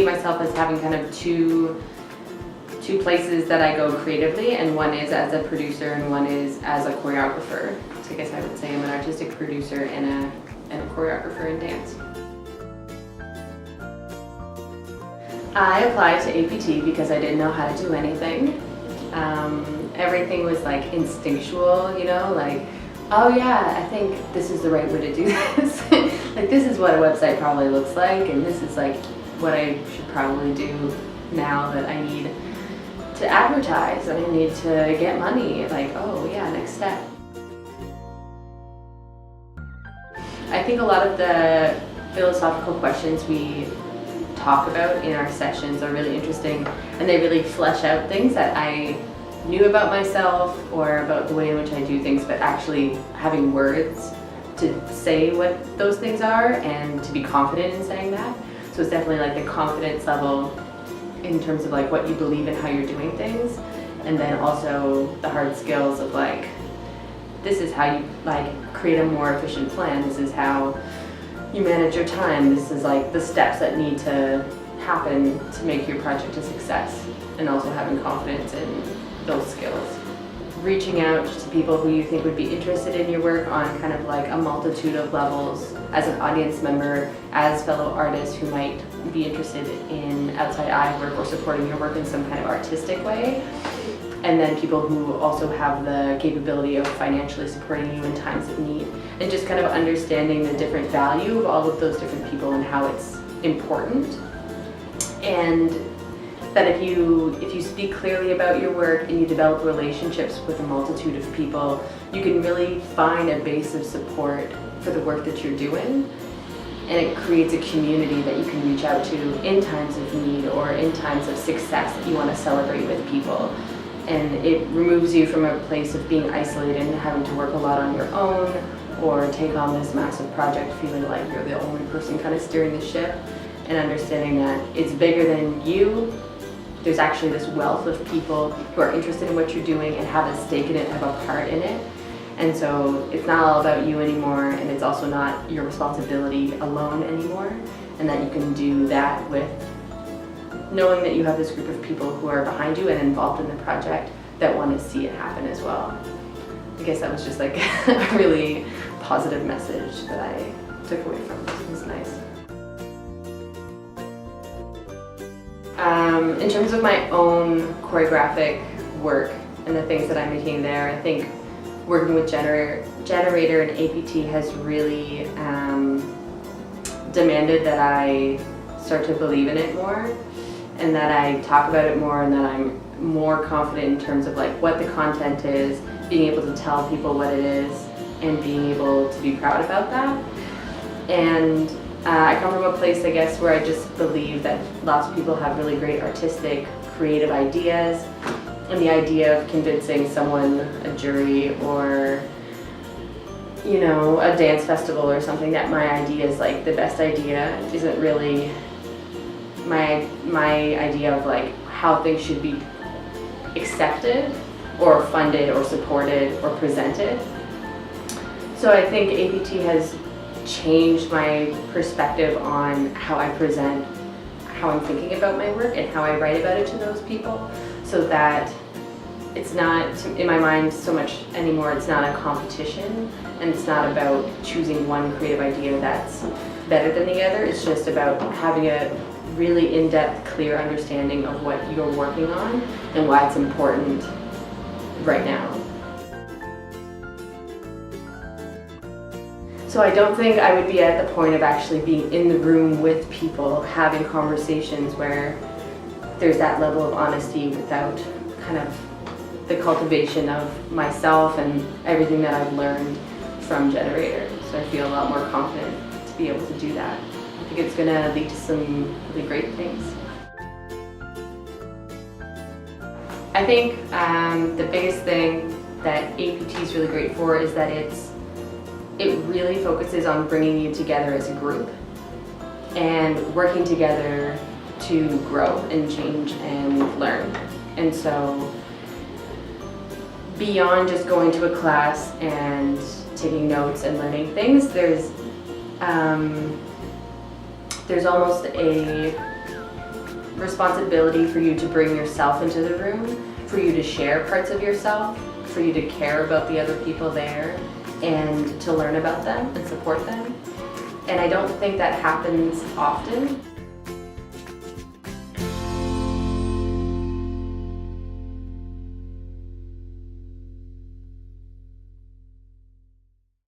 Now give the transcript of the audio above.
myself as having kind of two places that I go creatively, and one is as a producer and one is as a choreographer. So I guess I would say I'm an artistic producer and a choreographer in dance. I applied to APT because I didn't know how to do anything. Everything was like instinctual, you know, like, oh yeah, I think this is the right way to do this. Like, this is what a website probably looks like, and this is like what I should probably do now that I need to advertise and I need to get money. Like, oh yeah, next step. I think a lot of the philosophical questions we talk about in our sessions are really interesting, and they really flesh out things that I knew about myself or about the way in which I do things, but actually having words to say what those things are and to be confident in saying that. So it's definitely like the confidence level in terms of like what you believe and how you're doing things, and then also the hard skills of like, this is how you like create a more efficient plan, this is how you manage your time, this is like the steps that need to happen to make your project a success, and also having confidence in those skills. Reaching out to people who you think would be interested in your work on kind of like a multitude of levels, as an audience member, as fellow artists who might be interested in outside eye work or supporting your work in some kind of artistic way, and then people who also have the capability of financially supporting you in times of need, and just kind of understanding the different value of all of those different people and how it's important. And that if you speak clearly about your work and you develop relationships with a multitude of people, you can really find a base of support for the work that you're doing, and it creates a community that you can reach out to in times of need or in times of success that you want to celebrate with people. And it removes you from a place of being isolated and having to work a lot on your own, or take on this massive project feeling like you're the only person kind of steering the ship, and understanding that it's bigger than you. There's actually this wealth of people who are interested in what you're doing and have a stake in it, have a part in it. And so it's not all about you anymore, and it's also not your responsibility alone anymore, and that you can do that with knowing that you have this group of people who are behind you and involved in the project that want to see it happen as well. I guess that was just like a really positive message that I took away from this. It was nice. In terms of my own choreographic work and the things that I'm making there, I think working with Generator and APT has really demanded that I start to believe in it more, and that I talk about it more, and that I'm more confident in terms of like what the content is, being able to tell people what it is, and being able to be proud about that. And I come from a place, I guess, where I just believe that lots of people have really great artistic, creative ideas, and the idea of convincing someone, a jury, or you know, a dance festival or something, that my idea is like the best idea isn't really my idea of like how things should be accepted or funded or supported or presented. So I think APT has changed my perspective on how I present, how I'm thinking about my work, and how I write about it to those people, so that it's not, in my mind so much anymore, it's not a competition, and it's not about choosing one creative idea that's better than the other. It's just about having a really in-depth, clear understanding of what you're working on and why it's important right now. So I don't think I would be at the point of actually being in the room with people, having conversations where there's that level of honesty without kind of the cultivation of myself and everything that I've learned from Generator. So I feel a lot more confident to be able to do that. I think it's going to lead to some really great things. I think the biggest thing that APT is really great for is that it really focuses on bringing you together as a group and working together to grow and change and learn. And so beyond just going to a class and taking notes and learning things, there's almost a responsibility for you to bring yourself into the room, for you to share parts of yourself, for you to care about the other people there, and to learn about them and support them. And I don't think that happens often.